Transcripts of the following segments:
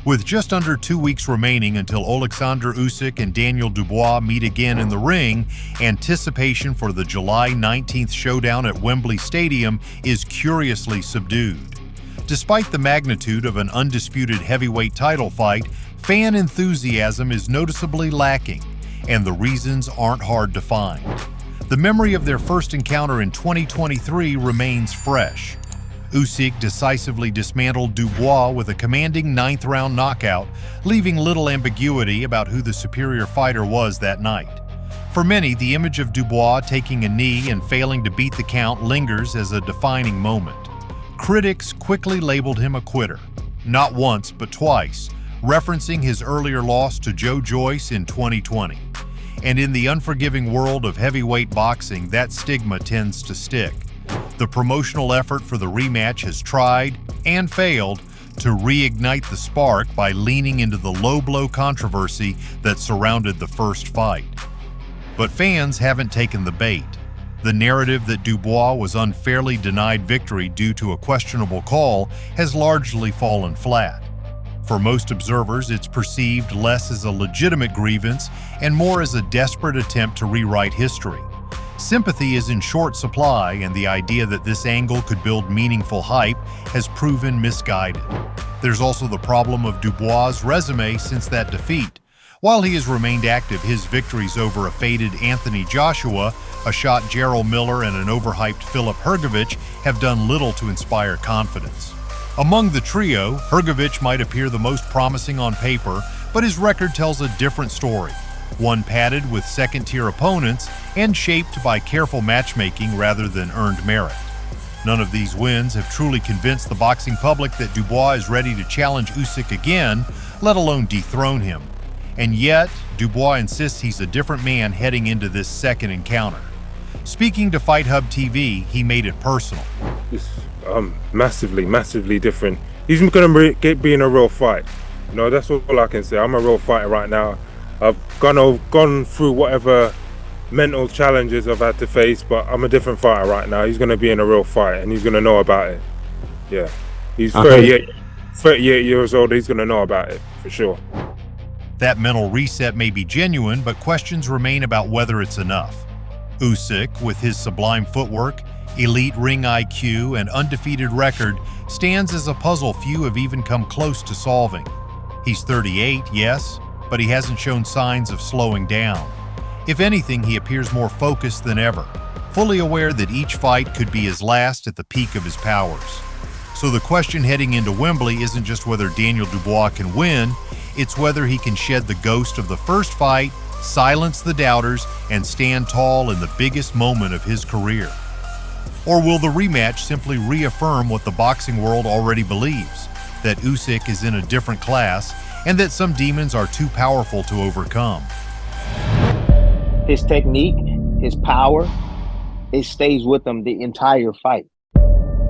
With just under 2 weeks remaining until Oleksandr Usyk and Daniel Dubois meet again in the ring, anticipation for the July 19th showdown at Wembley Stadium is curiously subdued. Despite the magnitude of an undisputed heavyweight title fight, fan enthusiasm is noticeably lacking, and the reasons aren't hard to find. The memory of their first encounter in 2023 remains fresh. Usyk decisively dismantled Dubois with a commanding 9th-round knockout, leaving little ambiguity about who the superior fighter was that night. For many, the image of Dubois taking a knee and failing to beat the count lingers as a defining moment. Critics quickly labeled him a quitter, not once but twice, referencing his earlier loss to Joe Joyce in 2020. And in the unforgiving world of heavyweight boxing, that stigma tends to stick. The promotional effort for the rematch has tried, and failed, to reignite the spark by leaning into the low-blow controversy that surrounded the first fight. But fans haven't taken the bait. The narrative that Dubois was unfairly denied victory due to a questionable call has largely fallen flat. For most observers, it's perceived less as a legitimate grievance and more as a desperate attempt to rewrite history. Sympathy is in short supply, and the idea that this angle could build meaningful hype has proven misguided. There's also the problem of Dubois' resume since that defeat. While he has remained active, his victories over a faded Anthony Joshua, a shot Jarrell Miller, and an overhyped Filip Hrgovic have done little to inspire confidence. Among the trio, Hrgovic might appear the most promising on paper, but his record tells a different story. One padded with second-tier opponents and shaped by careful matchmaking rather than earned merit. None of these wins have truly convinced the boxing public that Dubois is ready to challenge Usyk again, let alone dethrone him. And yet, Dubois insists he's a different man heading into this second encounter. Speaking to Fight Hub TV, he made it personal. It's massively different. He's going to be in a real fight. You know, that's all I can say. I'm a real fighter right now. I've gone through whatever mental challenges I've had to face, but I'm a different fighter right now. He's going to be in a real fight, and he's going to know about it. Yeah, he's 38 years old. He's going to know about it for sure. That mental reset may be genuine, but questions remain about whether it's enough. Usyk, with his sublime footwork, elite ring IQ, and undefeated record, stands as a puzzle few have even come close to solving. He's 38, yes, but he hasn't shown signs of slowing down. If anything, he appears more focused than ever, fully aware that each fight could be his last at the peak of his powers. So the question heading into Wembley isn't just whether Daniel Dubois can win, it's whether he can shed the ghost of the first fight, silence the doubters, and stand tall in the biggest moment of his career. Or will the rematch simply reaffirm what the boxing world already believes, that Usyk is in a different class and that some demons are too powerful to overcome? His technique, his power, it stays with him the entire fight.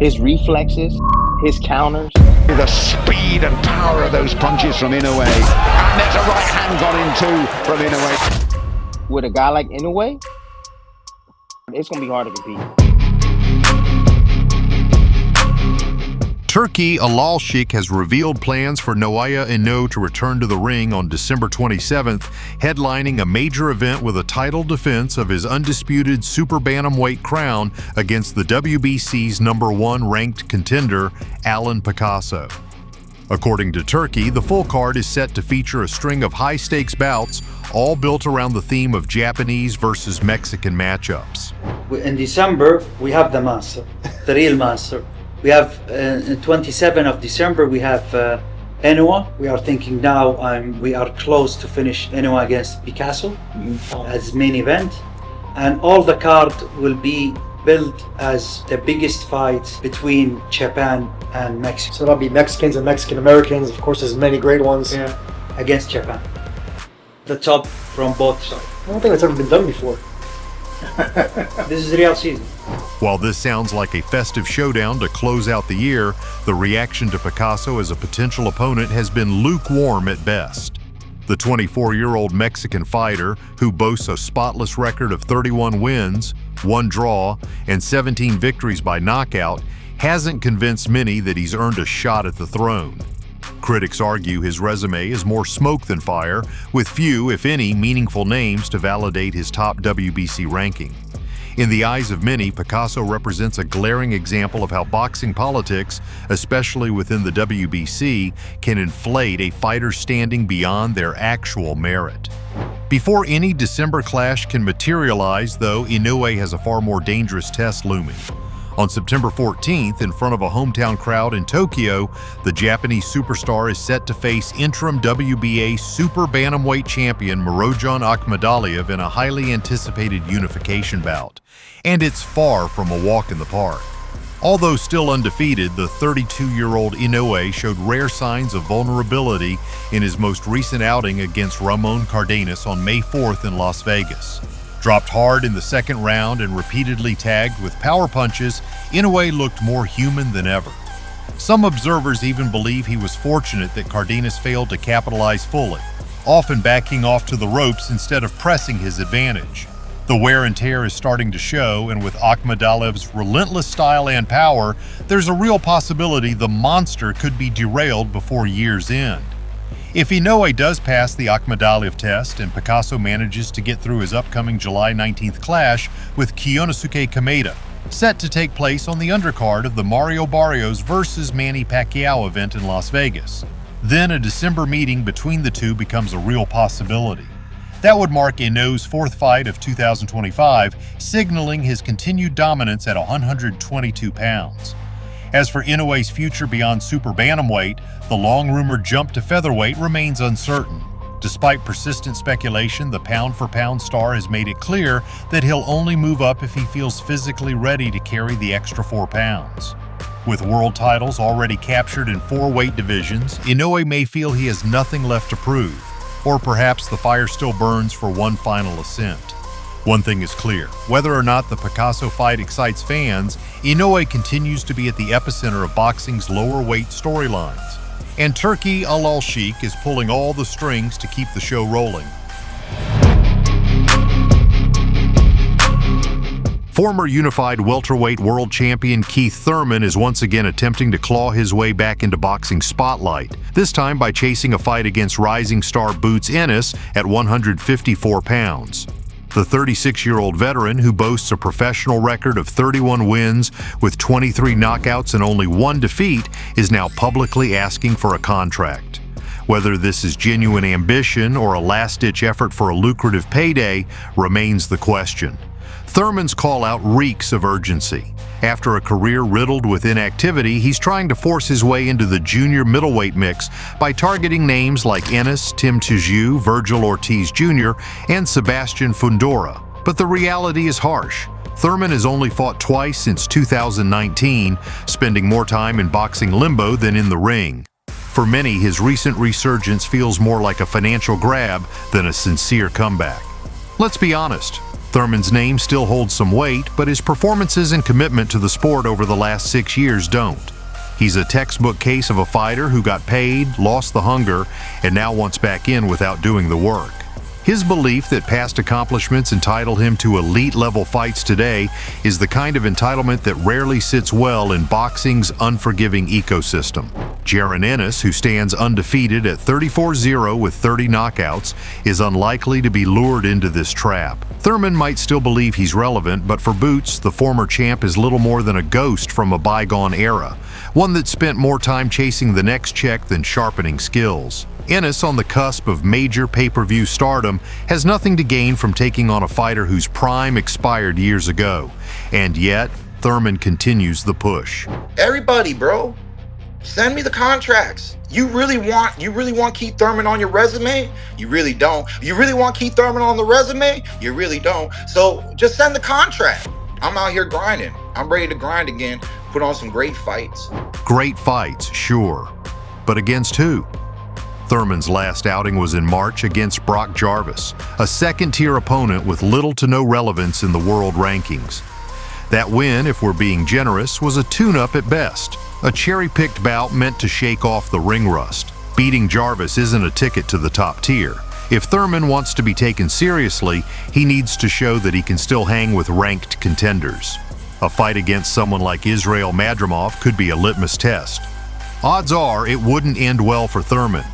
His reflexes, his counters. The speed and power of those punches from Inoue. And there's a right hand gone in too from Inoue. With a guy like Inoue, it's going to be hard to compete. Turkey Oleksandr has revealed plans for Inoue to return to the ring on December 27th, headlining a major event with a title defense of his undisputed super bantamweight crown against the WBC's #1 ranked contender, Alan Picasso. According to Turkey, the full card is set to feature a string of high-stakes bouts, all built around the theme of Japanese versus Mexican matchups. In December, we have the master, the real master. We have, 27th of December, we have Inoue. We are thinking now we are close to finish Inoue against Picasso as main event. And all the card will be built as the biggest fight between Japan and Mexico. So that'll be Mexicans and Mexican Americans. Of course, there's many great ones. Yeah, against Japan. The top from both sides. I don't think that's ever been done before. This is the real season. While this sounds like a festive showdown to close out the year, the reaction to Picasso as a potential opponent has been lukewarm at best. The 24-year-old Mexican fighter, who boasts a spotless record of 31 wins, 1 draw, and 17 victories by knockout, hasn't convinced many that he's earned a shot at the throne. critics argue his resume is more smoke than fire, with few, if any, meaningful names to validate his top WBC ranking. In the eyes of many, Picasso represents a glaring example of how boxing politics, especially within the WBC, can inflate a fighter's standing beyond their actual merit. Before any December clash can materialize, though, Inoue has a far more dangerous test looming. On September 14th, in front of a hometown crowd in Tokyo, the Japanese superstar is set to face interim WBA super bantamweight champion Murodjon Akhmadaliev in a highly anticipated unification bout. And it's far from a walk in the park. Although still undefeated, the 32-year-old Inoue showed rare signs of vulnerability in his most recent outing against Ramon Cardenas on May 4th in Las Vegas. Dropped hard in the second round and repeatedly tagged with power punches, Inoue looked more human than ever. Some observers even believe he was fortunate that Cardenas failed to capitalize fully, often backing off to the ropes instead of pressing his advantage. The wear and tear is starting to show, and with Akhmadaliev's relentless style and power, there's a real possibility the monster could be derailed before year's end. If Inoue does pass the Akhmadaliev test and Picasso manages to get through his upcoming July 19th clash with Kiyonosuke Kameda, set to take place on the undercard of the Mario Barrios vs. Manny Pacquiao event in Las Vegas, then a December meeting between the two becomes a real possibility. That would mark Inoue's fourth fight of 2025, signaling his continued dominance at 122 pounds. As for Inoue's future beyond super bantamweight, the long-rumored jump to featherweight remains uncertain. Despite persistent speculation, the pound-for-pound star has made it clear that he'll only move up if he feels physically ready to carry the extra 4 pounds. With world titles already captured in 4 weight divisions, Inoue may feel he has nothing left to prove, or perhaps the fire still burns for one final ascent. One thing is clear, whether or not the Picasso fight excites fans, Inoue continues to be at the epicenter of boxing's lower weight storylines. And Turki Al-Sheikh is pulling all the strings to keep the show rolling. Former unified welterweight world champion Keith Thurman is once again attempting to claw his way back into boxing spotlight, this time by chasing a fight against rising star Boots Ennis at 154 pounds. The 36-year-old veteran, who boasts a professional record of 31 wins with 23 knockouts and only 1 defeat, is now publicly asking for a contract. Whether this is genuine ambition or a last-ditch effort for a lucrative payday remains the question. Thurman's call-out reeks of urgency. After a career riddled with inactivity, he's trying to force his way into the junior middleweight mix by targeting names like Ennis, Tim Tszyu, Virgil Ortiz Jr., and Sebastian Fundora. But the reality is harsh. Thurman has only fought twice since 2019, spending more time in boxing limbo than in the ring. For many, his recent resurgence feels more like a financial grab than a sincere comeback. Let's be honest. Thurman's name still holds some weight, but his performances and commitment to the sport over the last 6 years don't. He's a textbook case of a fighter who got paid, lost the hunger, and now wants back in without doing the work. His belief that past accomplishments entitle him to elite-level fights today is the kind of entitlement that rarely sits well in boxing's unforgiving ecosystem. Jarrell Ennis, who stands undefeated at 34-0 with 30 knockouts, is unlikely to be lured into this trap. Thurman might still believe he's relevant, but for Boots, the former champ is little more than a ghost from a bygone era, one that spent more time chasing the next check than sharpening skills. Ennis, on the cusp of major pay-per-view stardom, has nothing to gain from taking on a fighter whose prime expired years ago. And yet, Thurman continues the push. Everybody, bro, send me the contracts. You really want Keith Thurman on your resume? You really don't. You really want Keith Thurman on the resume? You really don't. So just send the contract. I'm out here grinding. I'm ready to grind again, put on some great fights. Great fights, sure. But against who? Thurman's last outing was in March against Brock Jarvis, a second-tier opponent with little to no relevance in the world rankings. That win, if we're being generous, was a tune-up at best, a cherry-picked bout meant to shake off the ring rust. Beating Jarvis isn't a ticket to the top tier. If Thurman wants to be taken seriously, he needs to show that he can still hang with ranked contenders. A fight against someone like Israil Madrimov could be a litmus test. Odds are it wouldn't end well for Thurman,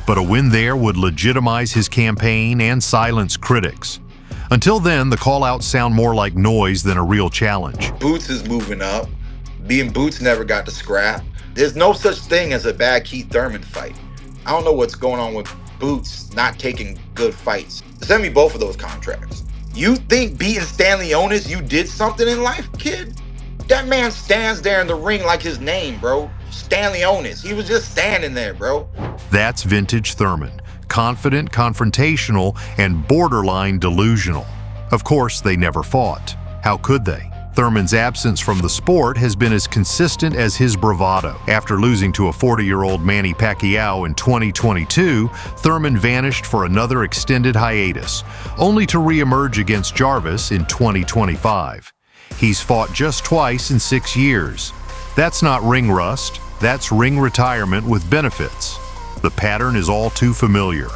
but a win there would legitimize his campaign and silence critics. Until then, the call-outs sound more like noise than a real challenge. Boots is moving up. Me and Boots never got to scrap. There's no such thing as a bad Keith Thurman fight. I don't know what's going on with Boots not taking good fights. Send me both of those contracts. You think beating Stanley Ennis, you did something in life, kid? That man stands there in the ring like his name, bro. Stanley Ennis. He was just standing there, bro. That's vintage Thurman. Confident, confrontational, and borderline delusional. Of course, they never fought. How could they? Thurman's absence from the sport has been as consistent as his bravado. After losing to a 40-year-old Manny Pacquiao in 2022, Thurman vanished for another extended hiatus, only to re-emerge against Jarvis in 2025. He's fought just twice in 6 years. That's not ring rust, that's ring retirement with benefits. The pattern is all too familiar.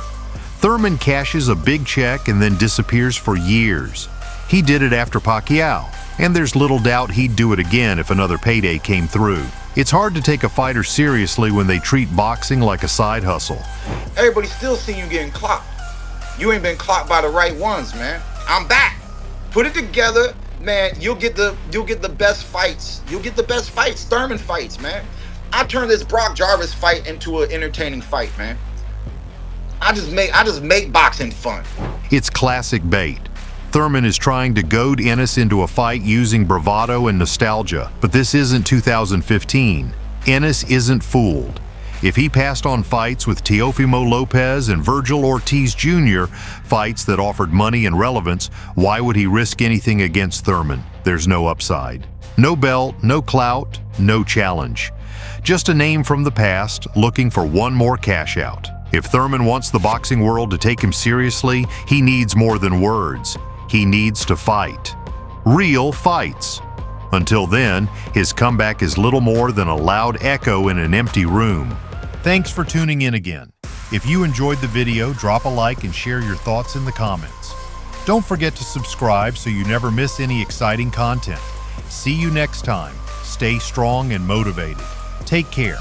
Thurman cashes a big check and then disappears for years. He did it after Pacquiao, and there's little doubt he'd do it again if another payday came through. It's hard to take a fighter seriously when they treat boxing like a side hustle. Everybody still see you getting clocked. You ain't been clocked by the right ones, man. I'm back. Put it together, man. You'll get the best fights. You'll get the best fights, Thurman fights, man. I turned this Brock Jarvis fight into an entertaining fight, man. I just make boxing fun. It's classic bait. Thurman is trying to goad Ennis into a fight using bravado and nostalgia, but this isn't 2015. Ennis isn't fooled. If he passed on fights with Teofimo Lopez and Virgil Ortiz Jr., fights that offered money and relevance, why would he risk anything against Thurman? There's no upside. No belt, no clout, no challenge. Just a name from the past, looking for one more cash out. If Thurman wants the boxing world to take him seriously, he needs more than words. He needs to fight. Real fights. Until then, his comeback is little more than a loud echo in an empty room. Thanks for tuning in again. If you enjoyed the video, drop a like and share your thoughts in the comments. Don't forget to subscribe so you never miss any exciting content. See you next time. Stay strong and motivated. Take care.